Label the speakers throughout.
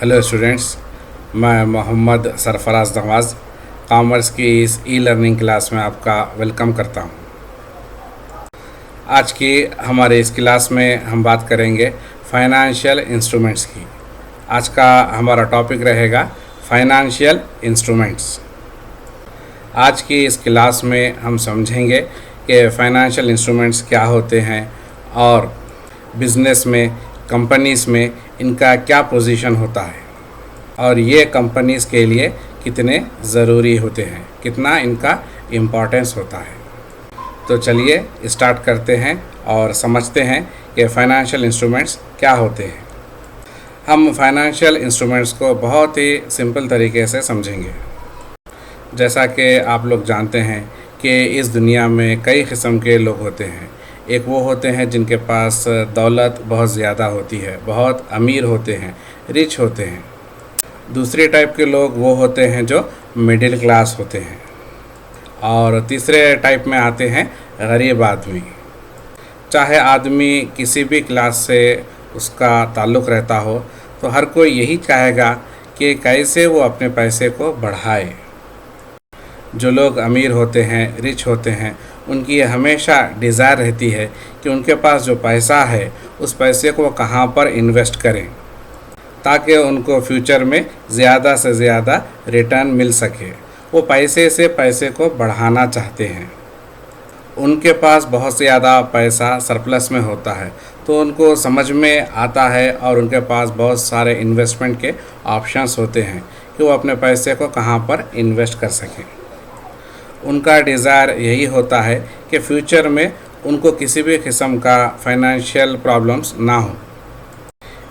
Speaker 1: Hello students, मैं मोहम्मद सरफराज नवाज़ commerce की इस ई लर्निंग क्लास में आपका वेलकम करता हूं। आज की हमारे इस क्लास में हम बात करेंगे फाइनेंशियल इंस्ट्रूमेंट्स की। आज का हमारा टॉपिक रहेगा फाइनेंशियल इंस्ट्रूमेंट्स। आज की इस क्लास में हम समझेंगे कि फाइनेंशियल इंस्ट्रूमेंट्स क्या होते हैं और बिज़नेस में, कंपनीज़ में इनका क्या पोजीशन होता है और ये कंपनीज़ के लिए कितने ज़रूरी होते हैं, कितना इनका इम्पोर्टेंस होता है। तो चलिए स्टार्ट करते हैं और समझते हैं कि फाइनेंशियल इंस्ट्रूमेंट्स क्या होते हैं। हम फाइनेंशियल इंस्ट्रूमेंट्स को बहुत ही सिंपल तरीके से समझेंगे। जैसा कि आप लोग जानते हैं कि इस दुनिया में कई किस्म के लोग होते हैं। एक वो होते हैं जिनके पास दौलत बहुत ज़्यादा होती है, बहुत अमीर होते हैं, रिच होते हैं। दूसरे टाइप के लोग वो होते हैं जो मिडिल क्लास होते हैं। और तीसरे टाइप में आते हैं गरीब आदमी। चाहे आदमी किसी भी क्लास से उसका ताल्लुक़ रहता हो, तो हर कोई यही चाहेगा कि कैसे वो अपने पैसे को बढ़ाए। जो लोग अमीर होते हैं, रिच होते हैं, उनकी ये हमेशा डिज़ायर रहती है कि उनके पास जो पैसा है उस पैसे को कहाँ पर इन्वेस्ट करें ताकि उनको फ्यूचर में ज़्यादा से ज़्यादा रिटर्न मिल सके। वो पैसे से पैसे को बढ़ाना चाहते हैं। उनके पास बहुत ज़्यादा पैसा सरप्लस में होता है, तो उनको समझ में आता है और उनके पास बहुत सारे इन्वेस्टमेंट के ऑप्शंस होते हैं कि वो अपने पैसे को कहाँ पर इन्वेस्ट कर सकें। उनका डिज़ायर यही होता है कि फ्यूचर में उनको किसी भी किस्म का फाइनेंशियल प्रॉब्लम्स ना हो,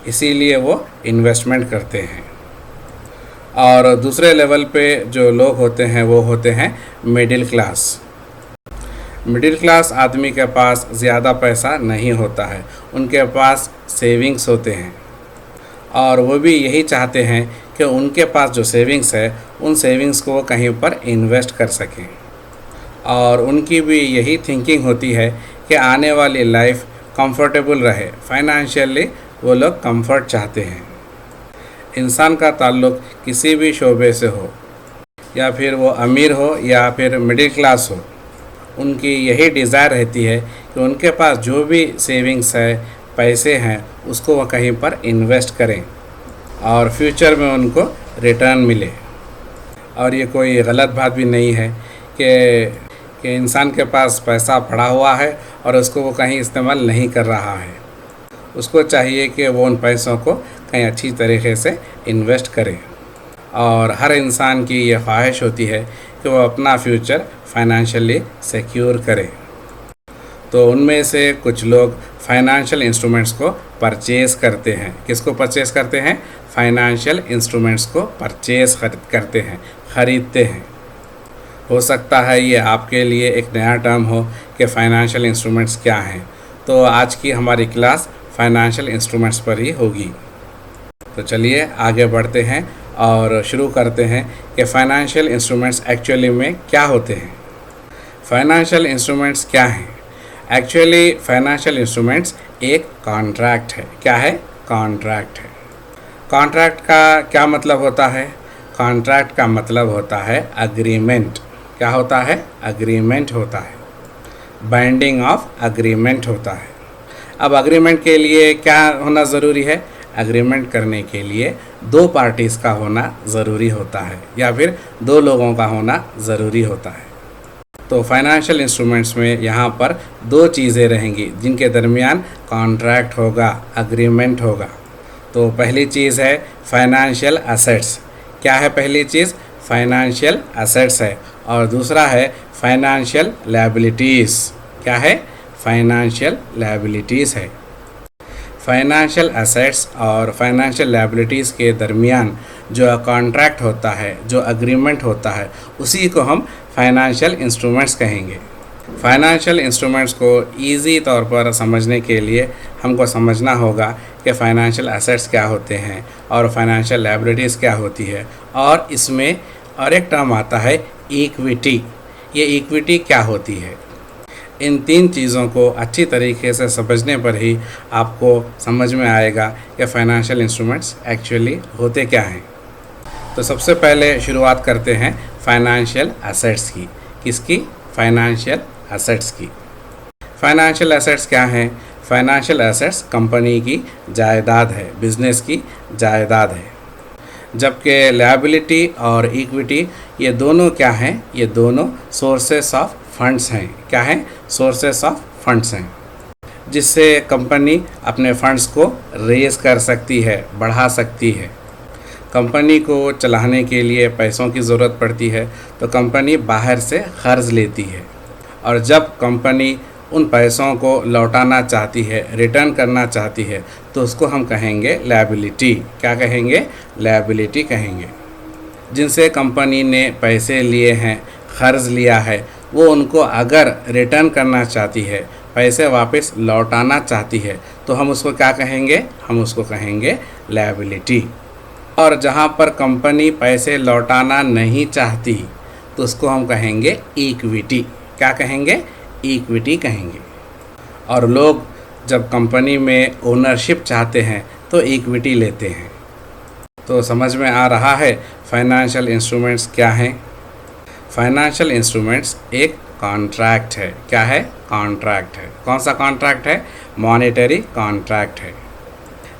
Speaker 1: इसीलिए वो इन्वेस्टमेंट करते हैं। और दूसरे लेवल पे जो लोग होते हैं वो होते हैं मिडिल क्लास। मिडिल क्लास आदमी के पास ज़्यादा पैसा नहीं होता है, उनके पास सेविंग्स होते हैं और वो भी यही चाहते हैं कि उनके पास जो सेविंग्स है उन सेविंग्स को कहीं पर इन्वेस्ट कर सकें। और उनकी भी यही थिंकिंग होती है कि आने वाली लाइफ कंफर्टेबल रहे, फाइनेंशियली वो लोग कंफर्ट चाहते हैं। इंसान का ताल्लुक़ किसी भी शोबे से हो, या फिर वो अमीर हो या फिर मिडिल क्लास हो, उनकी यही डिज़ायर रहती है कि उनके पास जो भी सेविंग्स है, पैसे हैं, उसको वो कहीं पर इन्वेस्ट करें और फ्यूचर में उनको रिटर्न मिले। और ये कोई गलत बात भी नहीं है कि इंसान के पास पैसा पड़ा हुआ है और उसको वो कहीं इस्तेमाल नहीं कर रहा है। उसको चाहिए कि वो उन पैसों को कहीं अच्छी तरीके से इन्वेस्ट करे। और हर इंसान की ये ख्वाहिश होती है कि वो अपना फ्यूचर फाइनेंशियली सिक्योर करे। तो उनमें से कुछ लोग फाइनेंशियल इंस्ट्रूमेंट्स को परचेज़ करते हैं। किसको परचेज़ करते हैं? फाइनेंशियल इंस्ट्रूमेंट्स को परचेज़ करते हैं, ख़रीदते हैं। हो सकता है ये आपके लिए एक नया टर्म हो कि फ़ाइनेंशियल इंस्ट्रूमेंट्स क्या हैं। तो आज की हमारी क्लास फाइनेंशियल इंस्ट्रूमेंट्स पर ही होगी। तो चलिए आगे बढ़ते हैं और शुरू करते हैं कि फ़ाइनेंशियल इंस्ट्रूमेंट्स एक्चुअली में क्या होते हैं। फाइनेंशियल इंस्ट्रूमेंट्स क्या हैं? एक्चुअली फाइनेंशियल इंस्ट्रूमेंट्स एक कॉन्ट्रैक्ट है। क्या है? कॉन्ट्रैक्ट है। कॉन्ट्रैक्ट का क्या मतलब होता है? कॉन्ट्रैक्ट का मतलब होता है अग्रीमेंट। क्या होता है? अग्रीमेंट होता है। बाइंडिंग ऑफ अग्रीमेंट होता है। अब अग्रीमेंट के लिए क्या होना ज़रूरी है? अग्रीमेंट करने के लिए दो पार्टीज़ का होना ज़रूरी होता है या फिर दो लोगों का होना ज़रूरी होता है। तो फाइनेंशियल इंस्ट्रूमेंट्स में यहाँ पर दो चीज़ें रहेंगी जिनके दरमियान कॉन्ट्रैक्ट होगा, अग्रीमेंट होगा। तो पहली चीज़ है फाइनेंशियल एसेट्स। क्या है पहली चीज़? फाइनेंशियल एसेट्स है। और दूसरा है फाइनेंशियल लायबिलिटीज़। क्या है? फाइनेंशियल लायबिलिटीज़ है। फाइनेंशियल एसेट्स और फाइनेंशियल लायबिलिटीज़ के दरमियान जो कॉन्ट्रैक्ट होता है, जो अग्रीमेंट होता है, उसी को हम फाइनेंशियल इंस्ट्रूमेंट्स कहेंगे। फाइनेंशियल इंस्ट्रूमेंट्स को ईज़ी तौर पर समझने के लिए हमको समझना होगा कि फाइनेंशियल एसेट्स क्या होते हैं और फाइनेंशियल लायबिलिटीज़ क्या होती है। और इसमें और एक टर्म आता है इक्विटी। ये इक्विटी क्या होती है? इन 3 चीज़ों को अच्छी तरीके से समझने पर ही आपको समझ में आएगा कि फाइनेंशियल इंस्ट्रूमेंट्स एक्चुअली होते क्या हैं। तो सबसे पहले शुरुआत करते हैं फाइनेंशियल एसेट्स की। किसकी? फाइनेंशियल एसेट्स की। फाइनेंशियल एसेट्स क्या हैं? फाइनेंशियल एसेट्स कंपनी की जायदाद है, बिजनेस की जायदाद है। जबकि लायबिलिटी और इक्विटी ये दोनों क्या हैं? ये दोनों सोर्सेस ऑफ फंड्स हैं। क्या हैं? सोर्सेस ऑफ फंड्स हैं, जिससे कंपनी अपने फंड्स को रेज कर सकती है, बढ़ा सकती है। कंपनी को चलाने के लिए पैसों की ज़रूरत पड़ती है तो कंपनी बाहर से कर्ज लेती है, और जब कंपनी उन पैसों को लौटाना चाहती है, रिटर्न करना चाहती है, तो उसको हम कहेंगे लायबिलिटी। क्या कहेंगे? लायबिलिटी कहेंगे। जिनसे कंपनी ने पैसे लिए हैं, कर्ज लिया है, वो उनको अगर रिटर्न करना चाहती है, पैसे वापस लौटाना चाहती है, तो हम उसको क्या कहेंगे? हम उसको कहेंगे लायबिलिटी। और जहाँ पर कंपनी पैसे लौटाना नहीं चाहती तो उसको हम कहेंगे इक्विटी। क्या कहेंगे? इक्विटी कहेंगे। और लोग जब कंपनी में ओनरशिप चाहते हैं तो इक्विटी लेते हैं। तो समझ में आ रहा है फाइनेंशियल इंस्ट्रूमेंट्स क्या हैं। फाइनेंशियल इंस्ट्रूमेंट्स एक कॉन्ट्रैक्ट है। क्या है? कॉन्ट्रैक्ट है। कौन सा कॉन्ट्रैक्ट है? मॉनेटरी कॉन्ट्रैक्ट है,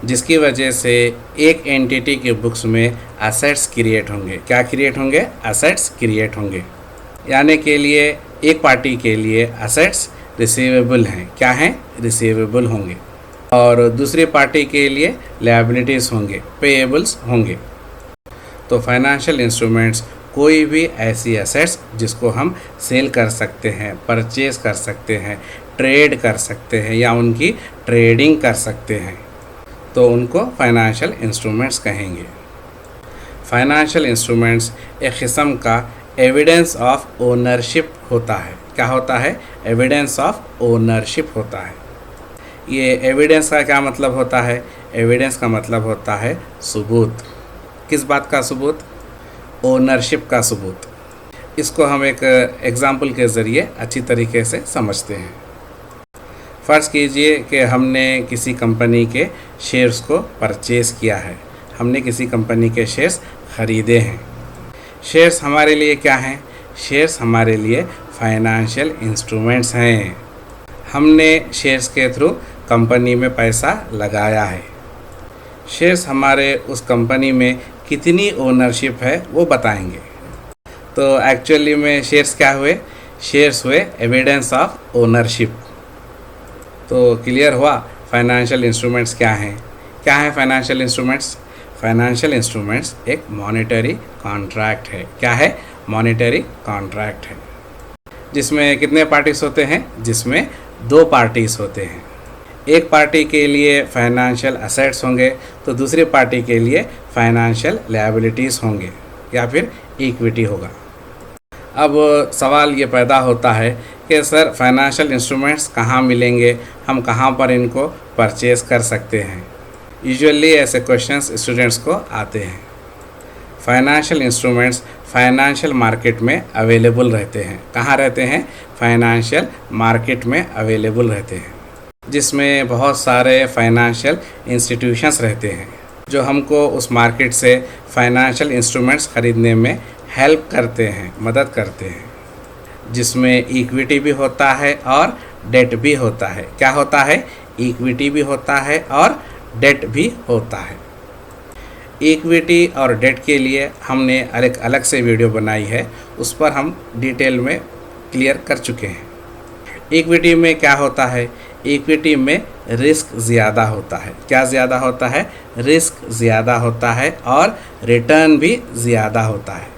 Speaker 1: जिसकी वजह से एक एंटिटी के बुक्स में एसेट्स क्रिएट होंगे। क्या क्रिएट होंगे? एसेट्स क्रिएट होंगे। यानी के लिए एक पार्टी के लिए एसेट्स रिसीवेबल हैं। क्या हैं? रिसीवेबल होंगे। और दूसरी पार्टी के लिए लायबिलिटीज़ होंगे, पेएबल्स होंगे। तो फाइनेंशियल इंस्ट्रूमेंट्स कोई भी ऐसी एसेट्स जिसको हम सेल कर सकते हैं, परचेज कर सकते हैं, ट्रेड कर सकते हैं या उनकी ट्रेडिंग कर सकते हैं, तो उनको फाइनेंशियल इंस्ट्रूमेंट्स कहेंगे। फाइनेंशियल इंस्ट्रूमेंट्स एक किस्म का एविडेंस ऑफ ओनरशिप होता है। क्या होता है? एविडेंस ऑफ ओनरशिप होता है। ये एविडेंस का क्या मतलब होता है? एविडेंस का मतलब होता है सबूत। किस बात का सबूत? ओनरशिप का सबूत। इसको हम एक एग्जाम्पल के ज़रिए अच्छी तरीके से समझते हैं। फ़र्ज़ कीजिए कि हमने किसी कंपनी के शेयर्स को परचेज़ किया है। हमने किसी कंपनी के शेयर्स ख़रीदे हैं। शेयर्स हमारे लिए क्या हैं? शेयर्स हमारे लिए फाइनेंशियल इंस्ट्रूमेंट्स हैं। हमने शेयर्स के थ्रू कंपनी में पैसा लगाया है। शेयर्स हमारे उस कंपनी में कितनी ओनरशिप है वो बताएंगे। तो एक्चुअली में शेयर्स क्या हुए? शेयर्स हुए एविडेंस ऑफ ओनरशिप। तो क्लियर हुआ फाइनेंशियल इंस्ट्रूमेंट्स क्या हैं। क्या है फाइनेंशियल इंस्ट्रूमेंट्स? फाइनेंशियल इंस्ट्रूमेंट्स एक मॉनेटरी कॉन्ट्रैक्ट है। क्या है? मॉनेटरी कॉन्ट्रैक्ट है, जिसमें कितने पार्टीज होते हैं? जिसमें 2 पार्टीज होते हैं। एक पार्टी के लिए फाइनेंशियल एसेट्स होंगे तो दूसरी पार्टी के लिए फाइनेंशियल लायबिलिटीज़ होंगे या फिर इक्विटी होगा। अब सवाल ये पैदा होता है कि सर फाइनेंशियल इंस्ट्रूमेंट्स कहाँ मिलेंगे, हम कहाँ पर इनको परचेज़ कर सकते हैं। यूजुअली ऐसे क्वेश्चंस स्टूडेंट्स को आते हैं। फाइनेंशियल इंस्ट्रूमेंट्स फाइनेंशियल मार्केट में अवेलेबल रहते हैं। कहाँ रहते हैं? फाइनेंशियल मार्केट में अवेलेबल रहते हैं, जिसमें बहुत सारे फाइनेंशियल इंस्टीट्यूशंस रहते हैं जो हमको उस मार्केट से फाइनेंशियल इंस्ट्रूमेंट्स ख़रीदने में हेल्प करते हैं, मदद करते हैं, जिसमें इक्विटी भी होता है और डेट भी होता है। क्या होता है? इक्विटी भी होता है और डेट भी होता है। इक्विटी और डेट के लिए हमने एक अलग से वीडियो बनाई है, उस पर हम डिटेल में क्लियर कर चुके हैं। इक्विटी में क्या होता है? इक्विटी में रिस्क ज़्यादा होता है। क्या ज़्यादा होता है? रिस्क ज़्यादा होता है और रिटर्न भी ज़्यादा होता है।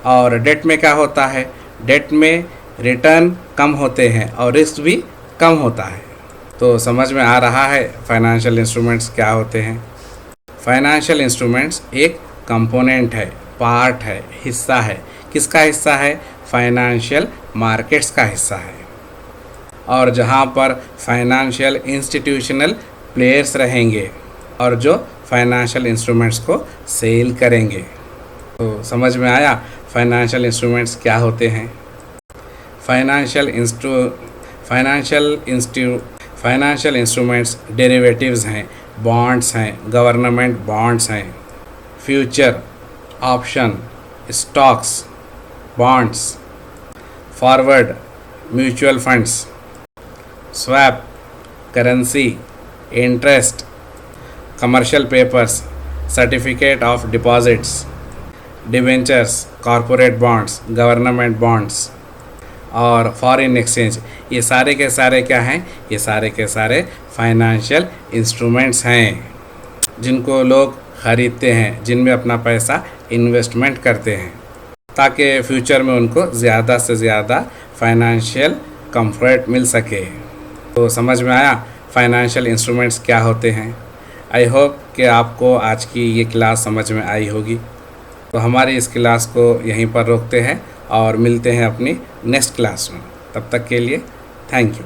Speaker 1: और डेट में क्या होता है? डेट में रिटर्न कम होते हैं और रिस्क भी कम होता है। तो समझ में आ रहा है फाइनेंशियल इंस्ट्रूमेंट्स क्या होते हैं। फाइनेंशियल इंस्ट्रूमेंट्स एक कंपोनेंट है, पार्ट है, हिस्सा है। किसका हिस्सा है? फाइनेंशियल मार्केट्स का हिस्सा है। और जहाँ पर फाइनेंशियल इंस्टीट्यूशनल प्लेयर्स रहेंगे और जो फाइनेंशियल इंस्ट्रूमेंट्स को सेल करेंगे। तो समझ में आया फाइनेंशियल इंस्ट्रूमेंट्स क्या होते हैं। फाइनेंशियल इंस्ट्रूमेंट्स डेरिवेटिव्स हैं, बॉन्ड्स हैं, गवर्नमेंट बॉन्ड्स हैं, future, option, stocks, bonds, forward, mutual funds, swap, currency, interest, commercial papers, certificate of deposits, debentures, corporate bonds, government bonds और फॉरेन एक्सचेंज। ये सारे के सारे क्या हैं? ये सारे के सारे फाइनेंशियल इंस्ट्रूमेंट्स हैं जिनको लोग ख़रीदते हैं, जिनमें अपना पैसा इन्वेस्टमेंट करते हैं ताकि फ्यूचर में उनको ज़्यादा से ज़्यादा फाइनेंशियल कंफर्ट मिल सके। तो समझ में आया फाइनेंशियल इंस्ट्रूमेंट्स क्या होते हैं। आई होप कि आपको आज की ये क्लास समझ में आई होगी। तो हमारी इस क्लास को यहीं पर रोकते हैं और मिलते हैं अपनी नेक्स्ट क्लास में। तब तक के लिए थैंक यू।